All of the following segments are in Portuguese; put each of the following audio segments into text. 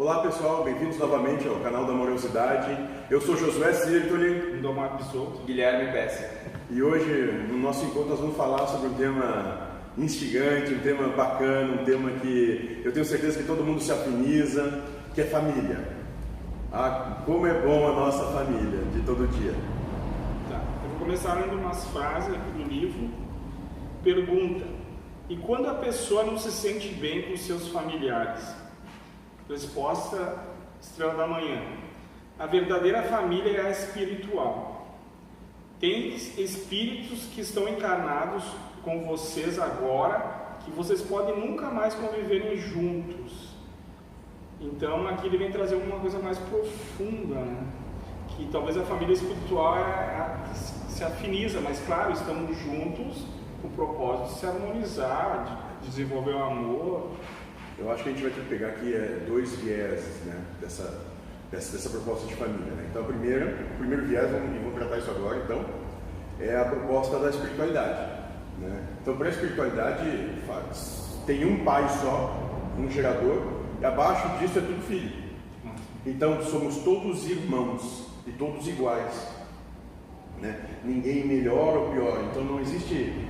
Olá pessoal, bem-vindos novamente ao canal da Amorosidade. Eu sou Josué Sirtoli, Indomar Bissoto, Guilherme Pesce. E hoje, no nosso encontro, nós vamos falar sobre um tema instigante, um tema bacana, um tema que eu tenho certeza que todo mundo se afiniza, que é família. Como é bom a nossa família, de todo dia. Tá. Eu vou começar lendo umas frases aqui do livro. Pergunta: e quando a pessoa não se sente bem com seus familiares? Resposta: estrela da manhã. A verdadeira família é a espiritual. Tem espíritos que estão encarnados com vocês agora, que vocês podem nunca mais conviverem juntos. Então aqui ele vem trazer uma coisa mais profunda, né? Que talvez a família espiritual se afiniza, mas claro, estamos juntos com o propósito de se harmonizar, de desenvolver o amor. Eu acho que a gente vai ter que pegar aqui dois vieses, né, dessa proposta de família, né? Então, o primeiro viés, e vou tratar isso agora, então, é a proposta da espiritualidade, né? Então, para a espiritualidade, tem um pai só, um gerador, e abaixo disso é tudo filho. Então, somos todos irmãos e todos iguais, né? Ninguém melhor ou pior. Então, não existe,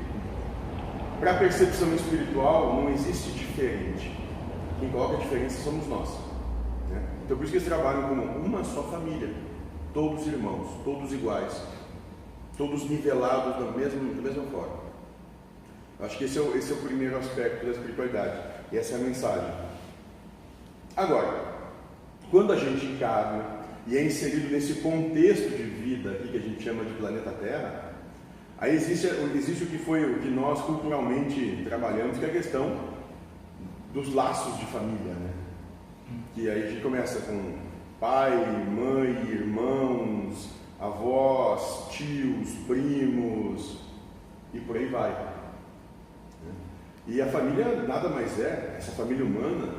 para a percepção espiritual, não existe diferente. Quem coloca a diferença somos nós, né? Então por isso que eles trabalham como uma só família, todos irmãos, todos iguais, todos nivelados da mesma forma. Eu acho que esse é o primeiro aspecto da espiritualidade, e essa é a mensagem. Agora, quando a gente encarna e é inserido nesse contexto de vida aqui que a gente chama de planeta Terra, aí existe o que nós culturalmente trabalhamos, que é a questão dos laços de família, né? Que aí a gente começa com pai, mãe, irmãos, avós, tios, primos e por aí vai. E a família nada mais é, essa família humana,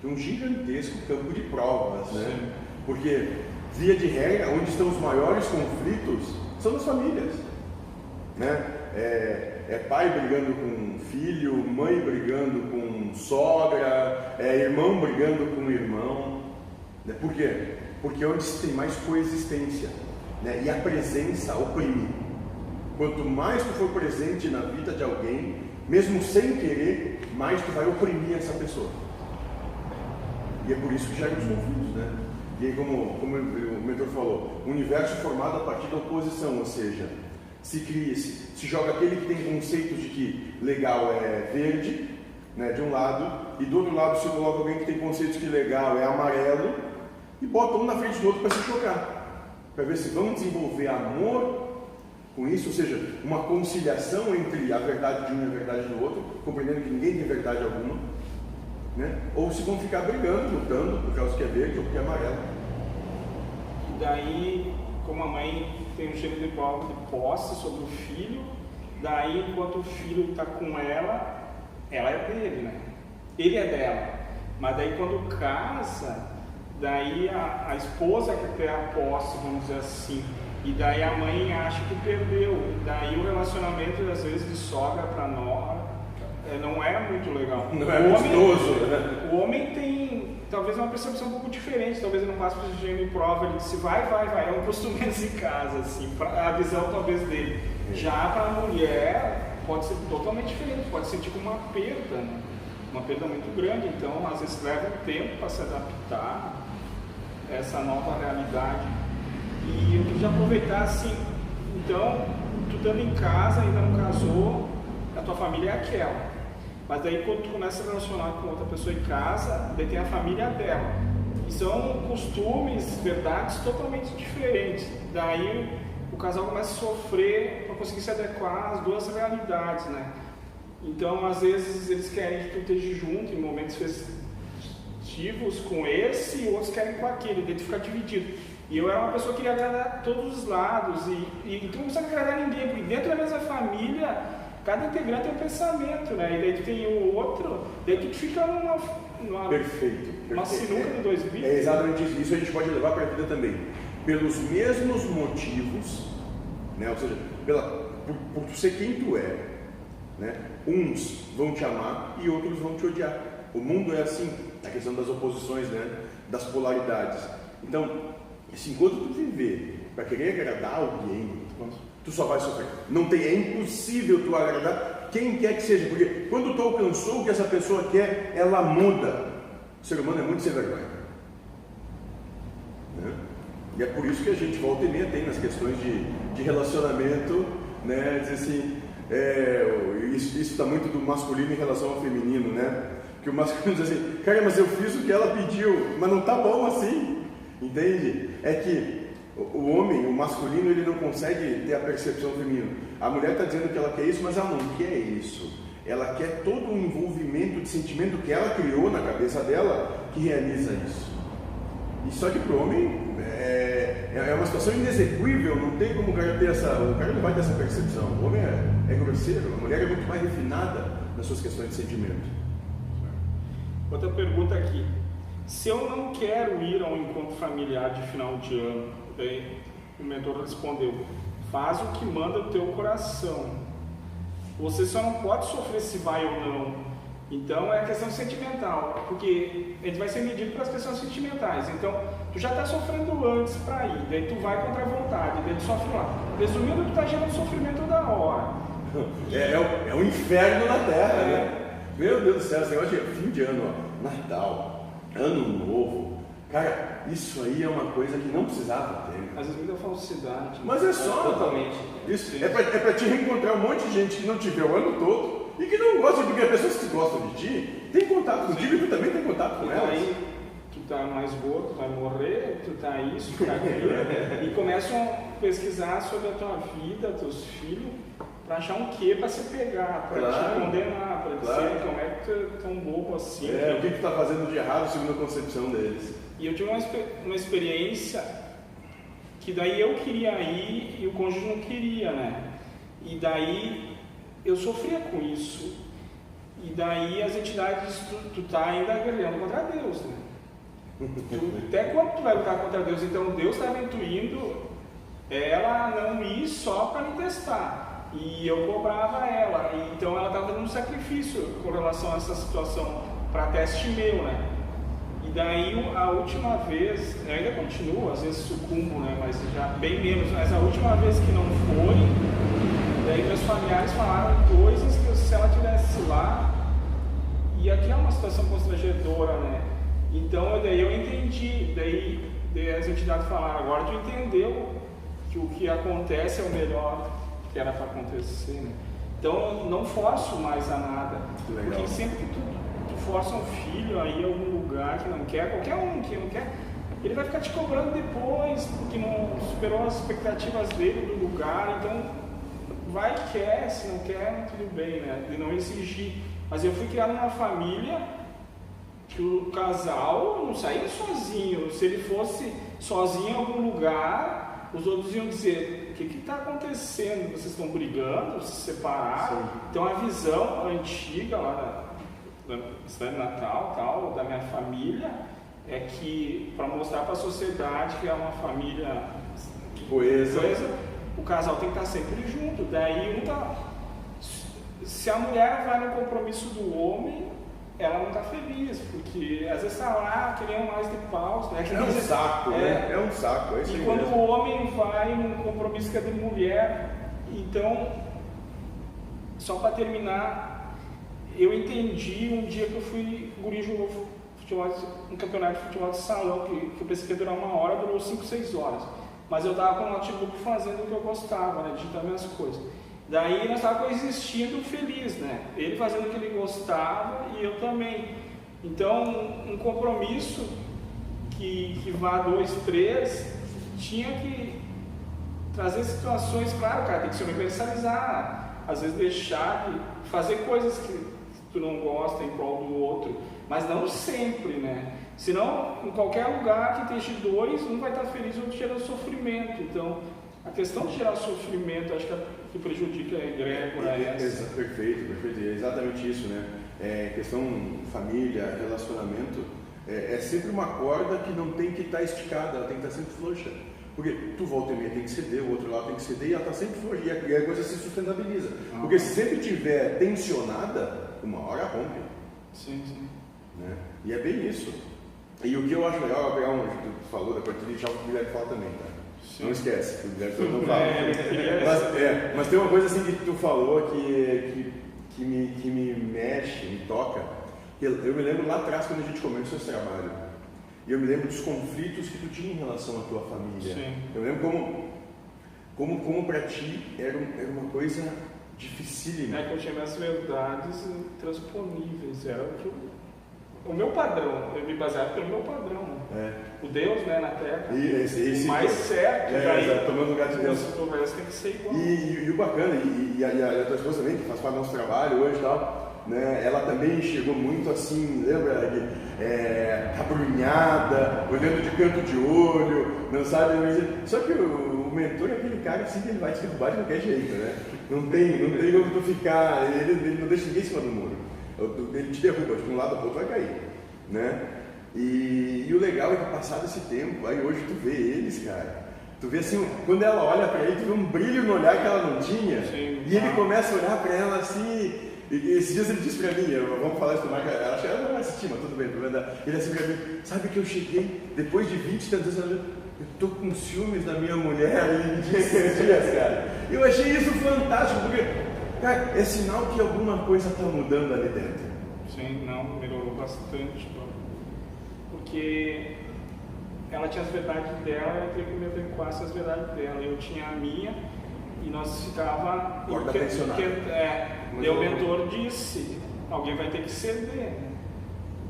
que um gigantesco campo de provas, né? Porque, via de regra, onde estão os maiores conflitos são nas famílias, né? É pai brigando com filho, mãe brigando com sogra, irmão brigando com irmão, né? Por quê? Porque é onde se tem mais coexistência, né? E a presença oprime. Quanto mais tu for presente na vida de alguém, mesmo sem querer, mais tu vai oprimir essa pessoa. E é por isso que gera os conflitos, né? E aí, como o mentor falou, o universo formado a partir da oposição, ou seja, se joga aquele que tem conceitos de que legal é verde, né, de um lado, e do outro lado se coloca alguém que tem conceitos que legal é amarelo, e bota um na frente do outro para se chocar, para ver se vão desenvolver amor com isso, ou seja, uma conciliação entre a verdade de um e a verdade do outro, compreendendo que ninguém tem verdade alguma, né, ou se vão ficar brigando, lutando por causa que é verde ou porque é amarelo. E daí, como a mãe tem um gênero de posse sobre o filho, daí enquanto o filho está com ela é dele, né? Ele é dela. Mas daí quando casa, daí a esposa quer ter a posse, vamos dizer assim, e daí a mãe acha que perdeu. Daí o relacionamento, às vezes, de sogra para nora não é muito legal. Não é gostoso, né? O homem tem talvez uma percepção um pouco diferente, talvez ele não passe por gênero em prova, ele disse vai, é um costume em casa, assim, a visão talvez dele. Já para a mulher pode ser totalmente diferente, pode sentir como uma perda, né? Uma perda muito grande, então às vezes leva um tempo para se adaptar a essa nova realidade. E eu queria aproveitar assim, então, tu estando em casa, ainda não casou, a tua família é aquela. Mas daí quando tu começa a se relacionar com outra pessoa em casa, daí tem a família dela. E são costumes, verdades totalmente diferentes. Daí o casal começa a sofrer para conseguir se adequar às duas realidades, né? Então às vezes eles querem que tu esteja junto em momentos festivos com esse e outros querem com aquele, daí tu fica dividido. E eu era uma pessoa que queria agradar todos os lados e tu não precisa agradar ninguém, porque dentro da mesma família cada integrante tem um pensamento, né? E daí tu tem o outro, daí tu fica numa Perfeito. Uma sinuca de dois bicos. É exatamente isso. Isso a gente pode levar para a vida também. Pelos mesmos motivos, né? Ou seja, por tu ser quem tu é, né? Uns vão te amar e outros vão te odiar. O mundo é assim. a questão das oposições, né? Das polaridades. Então, enquanto tu viver para querer agradar alguém, tu só vai sofrer. É impossível tu agradar quem quer que seja, porque quando tu alcançou o que essa pessoa quer, ela muda. O ser humano é muito sem vergonha. Né? E é por isso que a gente volta e meia tem nas questões de relacionamento, né? Dizer assim, isso está muito do masculino em relação ao feminino, né? Que o masculino diz assim, cara, mas eu fiz o que ela pediu, mas não tá bom assim, entende? É que o homem, o masculino, ele não consegue ter a percepção feminina. A mulher está dizendo que ela quer isso, mas ela não quer isso. Ela quer todo o envolvimento de sentimento que ela criou na cabeça dela que realiza isso. E só que para o homem é uma situação inexequível, não tem como o cara ter o cara não vai ter essa percepção. O homem é grosseiro, a mulher é muito mais refinada nas suas questões de sentimento. Outra pergunta aqui. Se eu não quero ir a um encontro familiar de final de ano, bem, o mentor respondeu, faz o que manda o teu coração. Você só não pode sofrer se vai ou não. Então é questão sentimental, porque a gente vai ser medido pelas questões sentimentais. Então tu já está sofrendo antes para ir, daí tu vai contra a vontade, daí tu sofre lá. Resumindo, tu está gerando sofrimento da hora. É um inferno na Terra, né? Meu Deus do céu, esse negócio de fim de ano, ó, Natal, Ano Novo, cara, isso aí é uma coisa que não precisava ter. Às vezes muita falsidade. Mas é só, totalmente. Isso, é pra te reencontrar um monte de gente que não te vê o ano todo e que não gosta, porque as pessoas que gostam de ti têm contato contigo e tu também tem contato com elas. Aí, tu tá mais gordo, tu vai morrer, tu tá isso, tu tá aquilo, e começam a pesquisar sobre a tua vida, teus filhos, para achar um quê para se pegar, para te condenar, para dizer como é que tu é tão bobo assim. O que tu está fazendo de errado segundo a concepção deles. E eu tive uma experiência que daí eu queria ir e o cônjuge não queria, né? E daí eu sofria com isso. E daí as entidades, tu tá ainda guerreando contra Deus, né? Até quando tu vai lutar contra Deus? Então Deus estava intuindo ela não ir só para me testar. E eu cobrava ela, então ela estava dando um sacrifício com relação a essa situação para teste meu, né? E daí a última vez, eu ainda continuo, às vezes sucumbo, né? Mas já bem menos, mas a última vez que não foi, daí meus familiares falaram coisas que se ela tivesse lá, ia criar uma situação constrangedora, né? Então daí eu entendi, daí as entidades falaram, agora tu entendeu que o que acontece é o melhor que era para acontecer, né? Então não forço mais a nada, porque sempre que tu força um filho a ir a algum lugar que não quer, qualquer um que não quer, ele vai ficar te cobrando depois, porque não superou as expectativas dele do lugar, então vai e quer, se não quer, tudo bem, né? De não exigir. Mas eu fui criado numa família que o casal não saía sozinho, se ele fosse sozinho em algum lugar, os outros iam dizer, o que está acontecendo? Vocês estão brigando? Se separaram? Sim. Então a visão antiga lá da Natal, tal, da minha família, é que para mostrar para a sociedade que é uma família coesa, o casal tem que estar sempre junto. Daí se a mulher vai no compromisso do homem, ela não está feliz, porque às vezes está lá querendo mais de paus, né? É um saco, né? É um saco. E quando o homem vai num compromisso que é de mulher, então, só para terminar, eu entendi um dia que eu fui guri jogou um campeonato de futebol de salão, que eu pensei que ia durar 1 hora, durou 5, 6 horas. Mas eu estava com o notebook fazendo o que eu gostava, né? Digitando minhas coisas. Daí nós estávamos coexistindo feliz, né? Ele fazendo o que ele gostava e eu também. Então, um compromisso que vá 2, 3, tinha que trazer situações, claro, cara, tem que se universalizar. Às vezes deixar de fazer coisas que tu não gosta em prol do outro, mas não sempre, né? Senão, em qualquer lugar que esteja 2, um vai estar feliz e o outro gera sofrimento. Então, a questão de gerar sofrimento, acho que prejudica a egrégora essa. Perfeito, é exatamente isso, né? Questão família, relacionamento, é sempre uma corda que não tem que estar esticada, ela tem que estar sempre frouxa. Porque tu volta e meia tem que ceder, o outro lado tem que ceder e ela está sempre frouxa, e a coisa se sustentabiliza. Porque se sempre estiver tensionada, uma hora rompe. Sim. né? E é bem isso. E o que eu acho legal é pegar tu falou da partilha e deixar o Guilherme falar também, tá? Sim. Não esquece, que o Guilherme não fala. Mas tem uma coisa assim que tu falou que me mexe, me toca. Eu me lembro lá atrás quando a gente começou esse trabalho. E eu me lembro dos conflitos que tu tinha em relação à tua família. Sim. Eu lembro como para ti era uma coisa dificílima. É que eu tinha minhas verdades transponíveis. Era o meu padrão. Eu me baseava pelo meu padrão. O Deus, né, na Terra. Esse o mais certo. Daí, tomando lugar de Deus. O resto tem que ser igual. E o bacana, e a tua esposa também, que faz parte do nosso trabalho hoje e tal, né, ela também chegou muito assim, lembra? Abrunhada, olhando de canto de olho, não sabe? Só que o mentor é aquele cara assim que ele vai te derrubar de qualquer jeito, né? Não tem como tu ficar, ele não deixa ninguém em cima do muro. Ele te derruba, de um lado para o outro vai cair, né? E o legal é que passado esse tempo, aí hoje tu vê eles, cara. Tu vê assim, quando ela olha para ele, tu vê um brilho no olhar que ela não tinha. Sim, e ele começa a olhar para ela assim. E esses dias ele disse para mim, vamos falar isso, ela acha que ela não vai assistir, mas tudo bem, ele assim para mim, sabe que eu cheguei, depois de 20 e tantos anos, eu tô com ciúmes da minha mulher esses dias, cara. Eu achei isso fantástico, porque, cara, é sinal que alguma coisa está mudando ali dentro. Sim, não, melhorou bastante, porque ela tinha as verdades dela, eu queria que o meu adequasse as verdades dela, eu tinha a minha, e nós ficava... o mentor disse, alguém vai ter que ceder.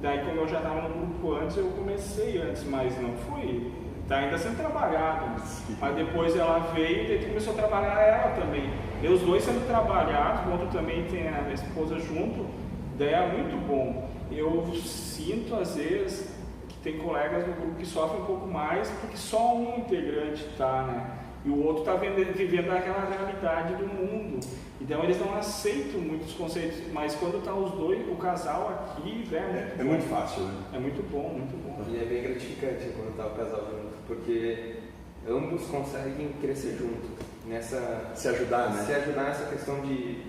Daí, como eu já estava no grupo antes, eu comecei antes, mas não fui. Está ainda sendo trabalhado. Mas depois ela veio e começou a trabalhar ela também. E os dois sendo trabalhados, o outro também tem a minha esposa junto, daí é muito bom. Eu sinto, às vezes, que tem colegas no grupo que sofrem um pouco mais, porque só um integrante está, né? E o outro está vivendo aquela realidade do mundo. Então eles não aceitam muitos conceitos, mas quando está os dois, o casal aqui, né, é muito fácil, né? É muito bom, muito bom. E é bem gratificante quando está o casal junto, porque ambos conseguem crescer junto, se ajudar, né? Se ajudar nessa questão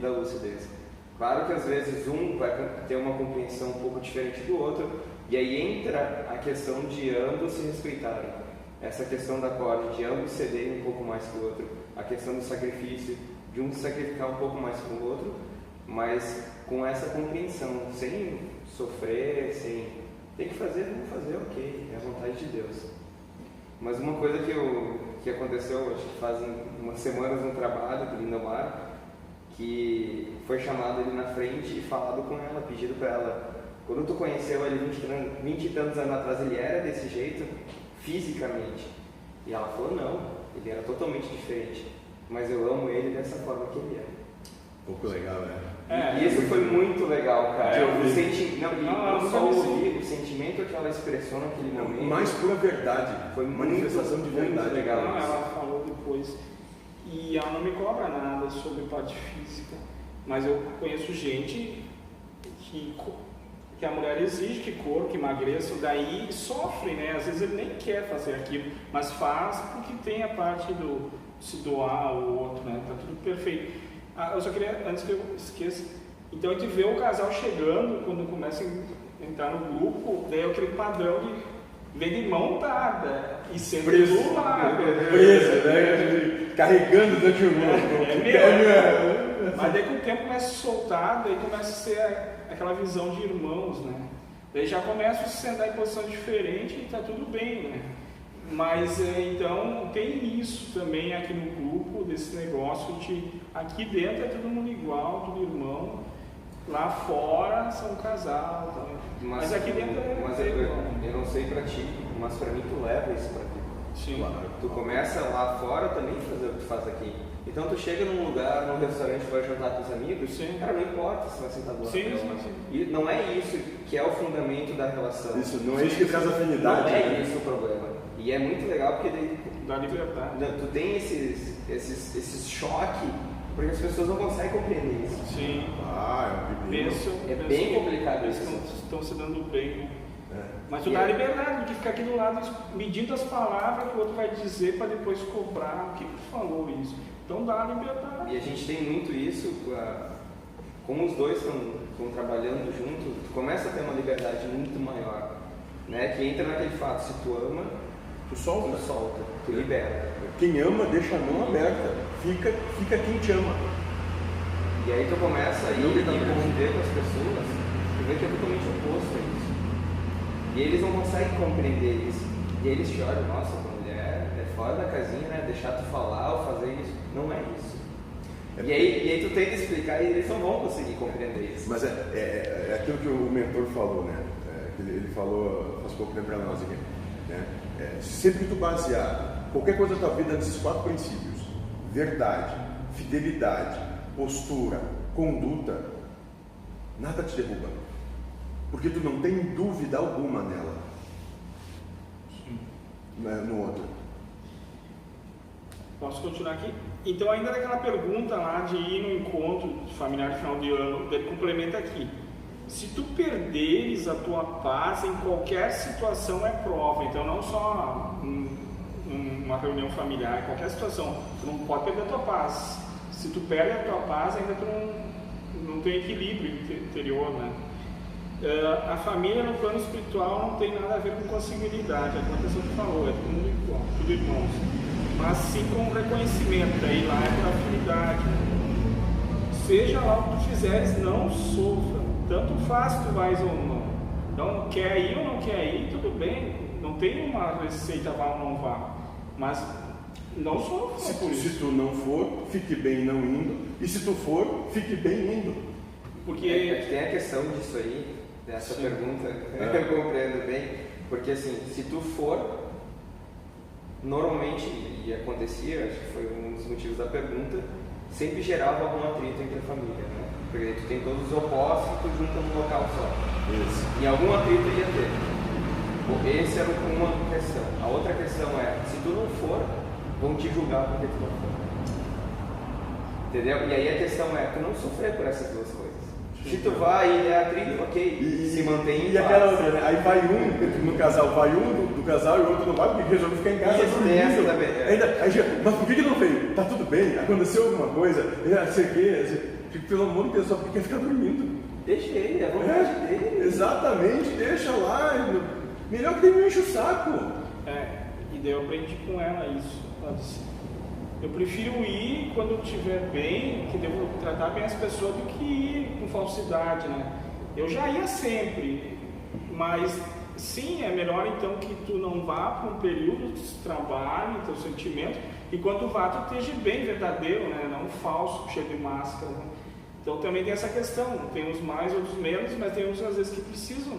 da lucidez. Claro que às vezes um vai ter uma compreensão um pouco diferente do outro, e aí entra a questão de ambos se respeitarem. Essa questão da corda, de ambos cederem um pouco mais que o outro, a questão do sacrifício, de um se sacrificar um pouco mais que o outro, mas com essa compreensão, sem sofrer, sem... Tem que fazer, vamos fazer, ok, é a vontade de Deus. Mas uma coisa que aconteceu, acho que faz umas semanas no trabalho do Lindomar, que foi chamado ali na frente e falado com ela, pedido para ela, quando tu conheceu ele 20 e tantos anos atrás, ele era desse jeito, fisicamente. E ela falou, não, ele era totalmente diferente, mas eu amo ele dessa forma que ele é. Um pouco legal, né? E isso foi muito legal, cara. O sentimento que ela expressou naquele momento. Mais pura verdade. Foi uma manifestação de verdade. Legal. Ela falou depois. E ela não me cobra nada sobre parte física. Mas eu conheço gente que a mulher exige que corra, que emagreça, daí sofre, né? Às vezes ele nem quer fazer aquilo, mas faz porque tem a parte do se doar ao outro, né? Tá tudo perfeito. Eu só queria, antes que eu esqueça, então a gente vê o casal chegando, quando começa a entrar no grupo, daí é aquele padrão de vem de mão dada e sendo do lado. Presa, né? Carregando dentro do mundo. Mas daí com o tempo começa a soltar, daí começa a ser aquela visão de irmãos, né? Daí já começa a se sentar em posição diferente e tá tudo bem, né? Mas então tem isso também aqui no grupo, desse negócio de aqui dentro é todo mundo igual, tudo irmão, lá fora são um casal, tá? Mas aqui dentro eu não sei pra ti, mas pra mim tu leva isso pra ti. Sim. Claro. Tu começa lá fora também fazer o que tu faz aqui. Então tu chega num lugar, num restaurante, vai jantar com os amigos, sim. Cara, não importa se vai sentar do lado dela. Sim. E não é isso que é o fundamento da relação. Isso, não é isso que traz afinidade. Não é isso o problema. E é muito legal porque daí dá liberdade. Tu tem esses choques, porque as pessoas não conseguem compreender isso. Sim. É bem complicado isso. Estão se dando bem. Mas tu dá a liberdade de que ficar aqui do lado medindo as palavras que o outro vai dizer para depois cobrar o que tu falou isso. Então dá a liberdade. E a gente tem muito isso como os dois estão trabalhando juntos, tu começa a ter uma liberdade muito maior, né? Que entra naquele fato, se tu ama, Tu solta. tu libera. Quem ama deixa a mão aberta. Fica quem te ama. E aí tu começa a ir e conviver com as pessoas, tu vê que é totalmente oposto a isso. E eles não conseguem compreender isso. E eles te olham, nossa, tua mulher é fora da casinha, né? Deixar tu falar ou fazer isso. Não é isso. E aí tu tenta explicar e eles não vão conseguir compreender isso. Mas é aquilo que o mentor falou, né? Ele falou faz pouco tempo para nós aqui. Né? Sempre que tu basear qualquer coisa da tua vida nesses 4 princípios: verdade, fidelidade, postura, conduta, nada te derruba. Porque tu não tem dúvida alguma nela. No outro. Posso continuar aqui? Então, ainda daquela pergunta lá de ir no encontro familiar de final de ano, ele complementa aqui. Se tu perderes a tua paz em qualquer situação é prova. Então, não só uma reunião familiar, em qualquer situação, tu não pode perder a tua paz. Se tu perde a tua paz, ainda tu não tem equilíbrio interior, né? A família no plano espiritual não tem nada a ver com consanguinidade, é como a pessoa que falou, é tudo igual, tudo irmãos, mas sim com reconhecimento, daí lá é por afinidade. Seja lá o que tu fizeres, não sofra, tanto faz tu vais ou não. Então, quer ir ou não quer ir, tudo bem, não tem uma receita vá ou não vá, mas não sofra por isso. Se tu não for, fique bem não indo, e se tu for, fique bem indo. Porque tem a questão disso aí, dessa pergunta, eu compreendo bem, porque assim, se tu for, normalmente, e acontecia, acho que foi um dos motivos da pergunta, sempre gerava algum atrito entre a família, né? Porque tu tem todos os opostos e tu junta num local só. Isso. E algum atrito ia ter. Essa era uma questão. A outra questão é, se tu não for, vão te julgar porque tu não for. Entendeu? E aí a questão é, tu não sofrer por essas duas coisas. Se tu vai e é atrito, ok, se mantém em paz. E aquela outra, né? Aí vai um, no casal, vai um do casal e o outro não vai, porque resolve ficar em casa dormindo. Mas por que não veio? Tá tudo bem, aconteceu alguma coisa, sei o quê, pelo amor de Deus, só porque quer ficar dormindo. Deixa ele, é a vontade dele. Exatamente, deixa lá, melhor que ele me enche o saco. E daí eu aprendi com ela isso. Ela disse, eu prefiro ir quando eu estiver bem, que devo tratar bem as pessoas, do que ir com falsidade, né? Eu já ia sempre, mas sim, é melhor então que tu não vá para um período de trabalho, teu sentimento, e quando tu vá, tu esteja bem verdadeiro, né? Não falso, cheio de máscara, né? Então também tem essa questão, tem uns mais, outros menos, mas tem uns às vezes que precisam,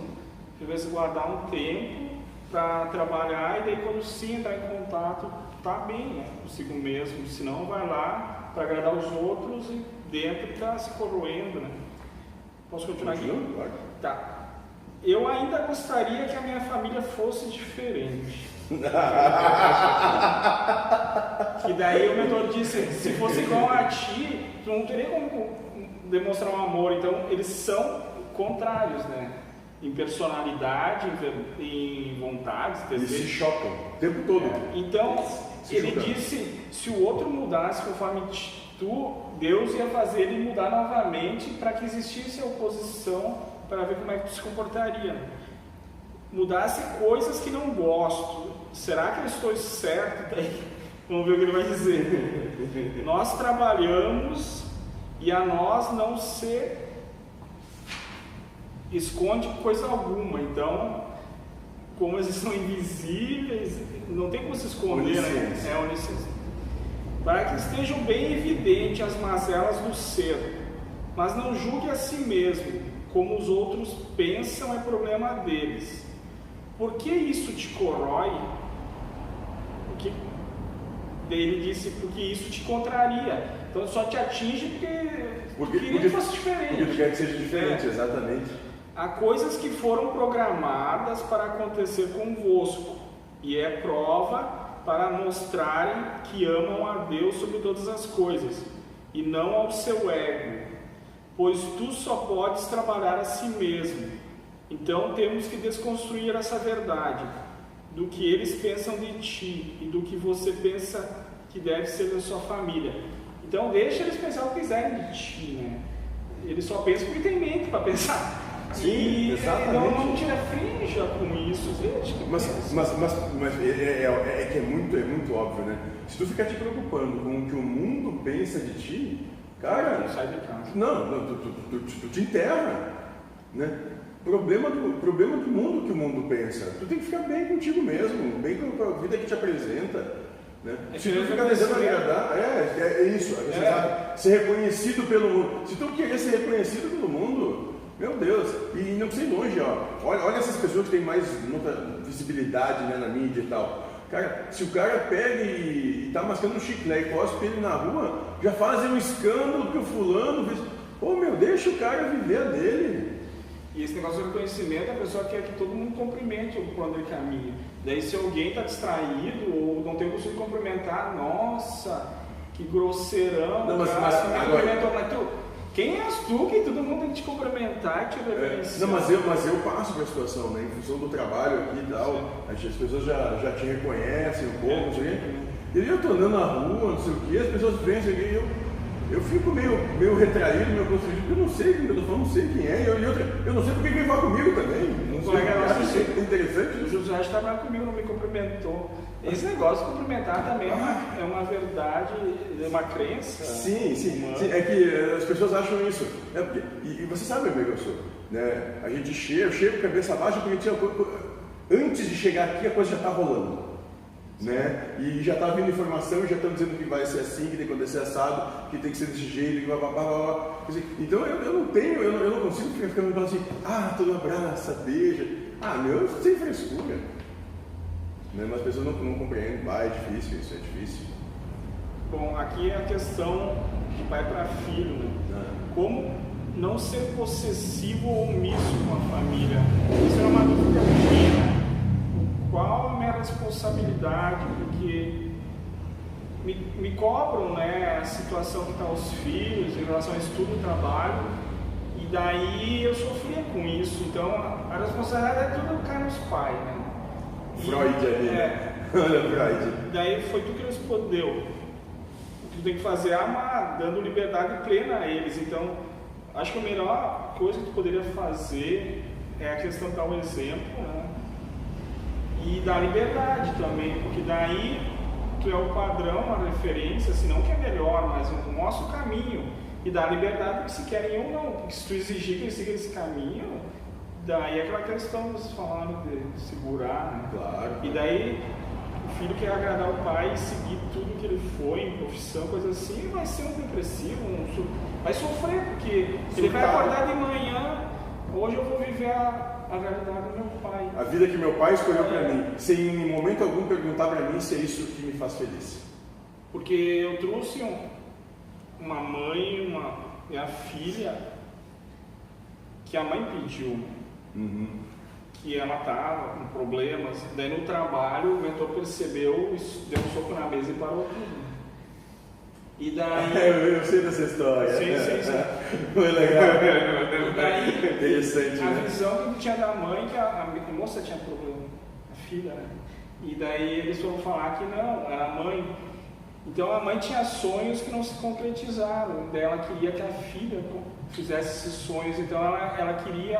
às vezes, guardar um tempo para trabalhar, e daí quando sim entrar em contato, tá bem, né, consigo mesmo, senão vai lá para agradar os outros e dentro está se corroendo, né. Posso continuar aqui? Claro. Tá. Eu ainda gostaria que a minha família fosse diferente. Que daí o mentor disse, se fosse igual a ti, tu não teria como demonstrar um amor. Então eles são contrários, né, em personalidade, em vontades, eles se chocam o tempo todo. Então ele disse, se o outro mudasse conforme tu, Deus ia fazer ele mudar novamente para que existisse a oposição, para ver como é que tu se comportaria. Mudasse coisas que não gosto. Será que eu estou certo? Daí, vamos ver o que ele vai dizer. Nós trabalhamos e a nós não se esconde coisa alguma. Então, como eles são invisíveis, não tem como se esconder, né? É onisciente. Para que estejam bem evidentes as mazelas do ser, mas não julgue a si mesmo, como os outros pensam é problema deles. Por que isso te corrói? Ele disse, porque isso te contraria. Então só te atinge porque queria que fosse diferente. Porque tu quer que seja diferente, exatamente. Há coisas que foram programadas para acontecer convosco, e é prova para mostrarem que amam a Deus sobre todas as coisas, e não ao seu ego, pois tu só podes trabalhar a si mesmo. Então temos que desconstruir essa verdade, do que eles pensam de ti, e do que você pensa que deve ser da sua família. Então deixa eles pensar o que quiserem de ti, né? ele só pensa porque tem mente para pensar. Sim, exatamente. Não tira frente com isso. Mas é que é muito óbvio, né? Se tu ficar te preocupando com o que o mundo pensa de ti, cara, não sai de casa. Não, tu te enterra, né? Problema do mundo que o mundo pensa. Tu tem que ficar bem contigo mesmo, bem com a vida que te apresenta. Né? Se tu ficar tentando agradar, é isso. Ser reconhecido pelo mundo. Se tu querer ser reconhecido pelo mundo, meu Deus, e não precisa ir longe, ó. Olha essas pessoas que têm mais muita visibilidade, né, na mídia e tal. Cara, se o cara pega e tá mascando um chiclete e cospe ele na rua, já fazem um escândalo que o fulano fez. Pô, meu, deixa o cara viver a dele. E esse negócio de reconhecimento, a pessoa quer que todo mundo cumprimente por onde ele caminha. Daí se alguém está distraído ou não tem o costume de cumprimentar, nossa, que grosseirão, não, mas quem és tu que todo mundo tem que te cumprimentar e te reconhecer? Não, mas eu passo por a situação, né? Em função do trabalho aqui e tal, as pessoas já te reconhecem um pouco, não sei o quê. E eu tô andando na rua, não sei o quê, as pessoas vêm, e eu fico meio retraído, meio constrangido, porque eu não sei quem eu tô falando, não sei quem é, eu não sei porque quem vai comigo também. Não sei, é interessante. O José estava comigo, não me cumprimentou. Esse negócio de cumprimentar também é uma verdade, é uma crença. Sim, é que as pessoas acham isso. E você sabe como é que eu sou. Né? Eu chego cabeça baixa porque antes de chegar aqui a coisa já está rolando. Né? E já está vindo informação, já estão dizendo que vai ser assim, que tem que acontecer assado, que tem que ser desse jeito, que blá. Então eu não consigo ficar falando assim, todo abraça, beija. Meu, sem frescura. Né? Mas as pessoas não compreendem, é difícil, isso é difícil. Bom, aqui é a questão de pai para filho, né? Como não ser possessivo ou omisso com a família. Isso é uma dúvida minha. Qual a minha responsabilidade? Porque me cobram, né, a situação que está os filhos em relação ao estudo e trabalho, e daí eu sofria com isso. Então a responsabilidade é tudo cai nos pais, né? Freud ali, olha Freud. Daí foi tu que respondeu. O que tu tem que fazer é amar, dando liberdade plena a eles. Então acho que a melhor coisa que tu poderia fazer é a questão de dar um exemplo, né? E dar liberdade também, porque daí tu é o padrão, a referência, assim, não que é melhor, mas mostra o caminho. E dar liberdade se querem ou não, porque se tu exigir que eles sigam esse caminho, daí é aquela questão que vocês falaram de segurar, né? Claro. E daí o filho quer agradar o pai e seguir tudo que ele foi, em profissão, coisa assim, vai ser um depressivo, vai sofrer, porque ele vai acordar de manhã, hoje eu vou viver a realidade do meu pai. A vida que meu pai escolheu para mim, sem em momento algum perguntar para mim se é isso que me faz feliz. Porque eu trouxe uma mãe, minha filha, que a mãe pediu, que ela estava com problemas, daí no trabalho o mentor percebeu, deu um soco na mesa e parou tudo. E daí... eu sei dessa história. Sim. Foi legal. Daí, interessante, a né? visão que tinha da mãe, que a moça tinha problema, a filha, né? E daí eles foram falar que não, era a mãe. Então a mãe tinha sonhos que não se concretizaram. Daí ela queria que a filha fizesse esses sonhos, então ela queria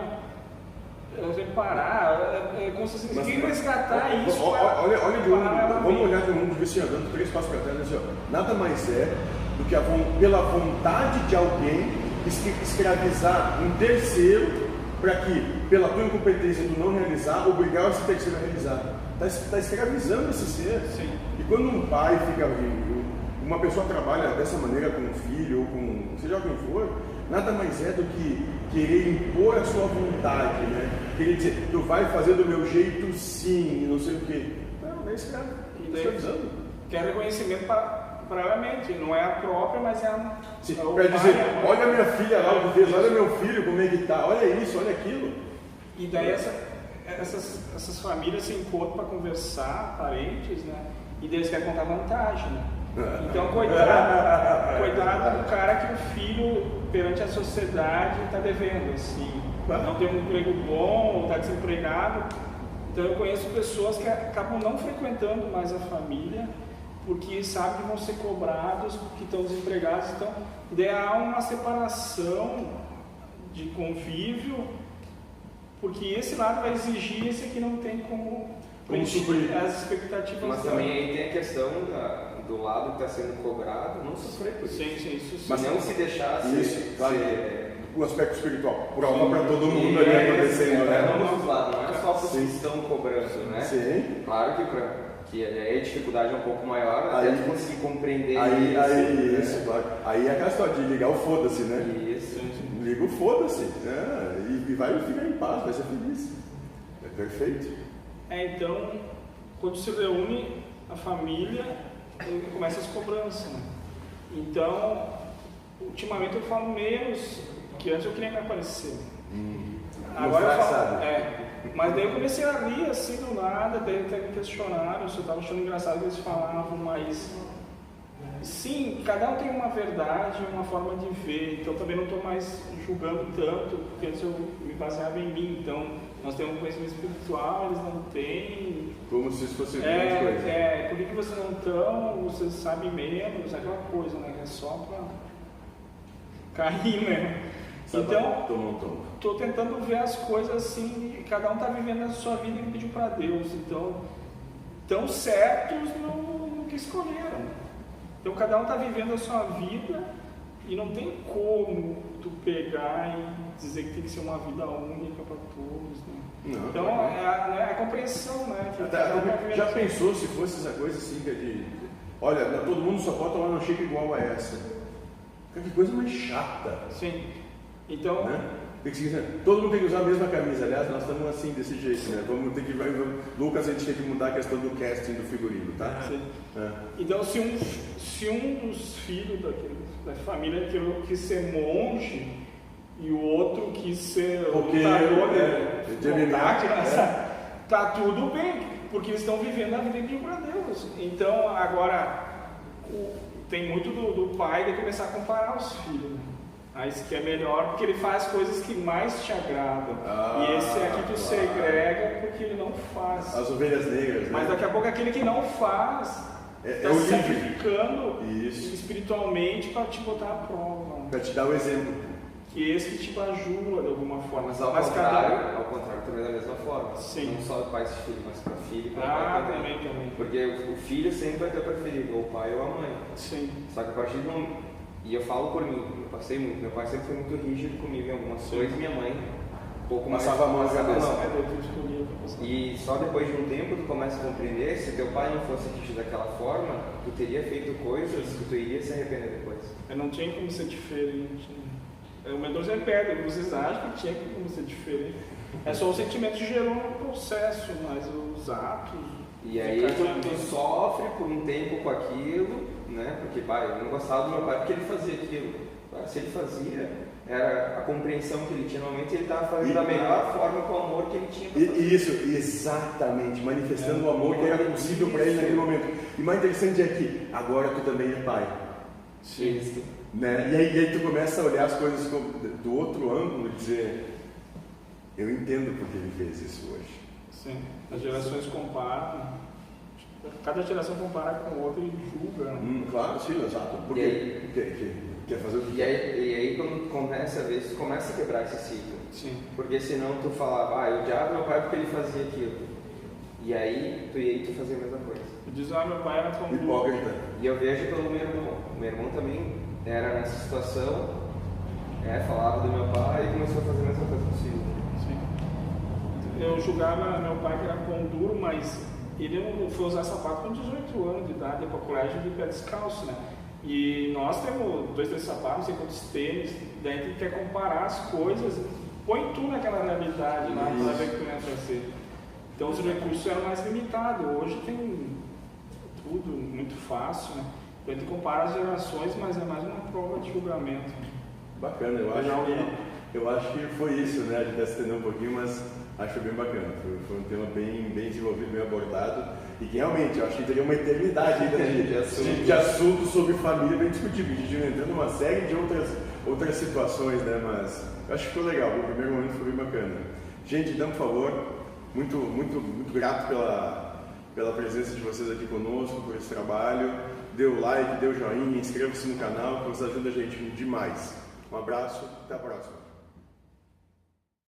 reparar, como se você queria resgatar isso. Olha de onde, vamos olhar de um mundo de andando 3 passos para trás, assim, ó. Nada mais é do que pela vontade de alguém escravizar um terceiro para que, pela tua incompetência tu não realizar, obrigar esse terceiro a realizar. Está escravizando esse ser. Sim. E quando um pai fica, uma pessoa trabalha dessa maneira com um filho ou com seja quem for, nada mais é do que querer impor a sua vontade, né? Querer dizer, tu vai fazer do meu jeito sim, e não sei o quê. Não, é escravo. Escravizando. Quer reconhecimento para a mente, não é a própria, mas é a... Para dizer, olha minha filha lá, olha meu filho, como é que tá, olha isso, olha aquilo. E daí essas famílias se encontram para conversar, parentes, né? E eles querem contar vantagem, né? Então, coitado do cara que o filho, perante a sociedade, está devendo, assim. Não tem um emprego bom, está desempregado. Então, eu conheço pessoas que acabam não frequentando mais a família porque sabe que vão ser cobrados, porque estão desempregados, então daí há uma separação de convívio, porque esse lado vai exigir, esse aqui não tem como suprir as expectativas. Mas também aí tem a questão do lado que está sendo cobrado, não sofrer por isso. Sim, isso sim. Mas não se deixar isso, claro. O aspecto espiritual, prova Sim. para todo mundo ali acontecendo, né? Vamos dos lados, não é só para os que estão cobrando, né? Sim. Claro que aí a dificuldade é um pouco maior, até Aí, de conseguir compreender isso, claro. Aí é aquela história de ligar o foda-se, né? Isso. Liga o foda-se, né? E vai ficar em paz, vai ser feliz. É perfeito. Então, quando se reúne a família, começa as cobranças, né? Então, ultimamente eu falo menos, que antes eu queria me aparecer. Agora eu falo, mas daí eu comecei a rir assim do nada, daí até me questionaram, eu estava achando engraçado que eles falavam, mas sim, cada um tem uma verdade, uma forma de ver, então também não estou mais julgando tanto, porque antes eu me baseava em mim, então nós temos um conhecimento espiritual, eles não têm. Como se isso fosse grande coisa. Por que vocês não estão, vocês sabem menos, aquela coisa, né? É só para cair, né? Então, estou tentando ver as coisas assim, cada um está vivendo a sua vida e pediu para Deus, então, estão certos no que escolheram. Então, cada um está vivendo a sua vida e não tem como tu pegar e dizer que tem que ser uma vida única para todos, né? Não, então, é a compreensão, né? Já pensou se fosse essa coisa assim, olha, todo mundo só pode tomar uma xícara igual a essa? Que coisa mais chata. Sim. Então, né? Todo mundo tem que usar a mesma camisa. Aliás, nós estamos assim, desse jeito, né? Lucas, a gente tem que mudar a questão do casting do figurino, tá? Sim. Então, se um dos filhos da família quis ser monge e o outro quis ser lutador de combate, tá tudo bem, porque eles estão vivendo a vida de Deus. Então, agora, tem muito do pai de começar a comparar os filhos, né? Aí isso que é melhor, porque ele faz coisas que mais te agradam. E esse aqui tu segrega porque ele não faz. As ovelhas negras, né? Mas daqui a pouco aquele que não faz está se sacrificando espiritualmente para te botar à prova. Para te dar o exemplo. Que esse que te bajula de alguma forma. Mas ao contrário também da mesma forma. Sim. Não só o pai e filho, mas para filho e para pai também. Porque o filho sempre vai ter preferido, ou o pai ou a mãe. Sim. Só que a partir do momento... E eu falo por mim, eu passei muito. Meu pai sempre foi muito rígido comigo em algumas coisas, minha mãe um pouco mais... Passava a mão na cabeça. E só depois de um tempo tu começa a compreender, se teu pai não fosse rígido daquela forma, tu teria feito coisas que tu iria se arrepender depois. Eu não tinha como ser diferente. O mentor já perde, vocês acham que tinha como ser diferente. É só o sentimento que gerou um processo, mas os atos... E aí tu sofre por um tempo com aquilo, né? Porque eu não gostava do meu pai porque ele fazia aquilo. Se ele fazia, era a compreensão que ele tinha no momento e ele estava fazendo da melhor forma com o amor que ele tinha para fazer. Isso, exatamente, manifestando o amor que era possível para ele naquele momento. E mais interessante é que agora tu também é pai. Sim. Né? E aí tu começa a olhar as coisas do outro ângulo e dizer, eu entendo porque ele fez isso hoje. Sim, as gerações comparam, cada geração compara com o outro e julga. Claro, sim, exato. Porque quer fazer o que e aí quando começa a ver, tu começa a quebrar esse ciclo. Sim. Porque senão tu falava, eu odiava meu pai porque ele fazia aquilo. E aí tu fazia a mesma coisa. Diz, meu pai era como hipócrita. E eu vejo pelo meu irmão. Meu irmão também era nessa situação, falava do meu pai e começou a fazer a mesma coisa possível. Eu julgava meu pai que era pão duro, mas ele não foi usar sapato com 18 anos de idade, ia para o colégio de pé descalço, né? E nós temos 2, 3 sapatos, não sei quantos tênis, daí a gente quer comparar as coisas, põe tu naquela realidade lá para ver o que tu ia trazer. Então os recursos eram mais limitados, hoje tem tudo muito fácil, né? Então a gente compara as gerações, mas é mais uma prova de julgamento. Bacana, eu acho que foi isso, né? A gente está se estendendo um pouquinho, mas acho bem bacana. Foi um tema bem desenvolvido, bem abordado e que realmente eu acho que teria uma eternidade ainda de assuntos sobre família bem discutível. A gente entrando numa série de outras situações, né? Mas eu acho que ficou legal. O primeiro momento foi bem bacana. Gente, então, por favor, muito grato pela presença de vocês aqui conosco, por esse trabalho. Dê o like, dê o joinha, inscreva-se no canal, que isso ajuda a gente demais. Um abraço, até a próxima.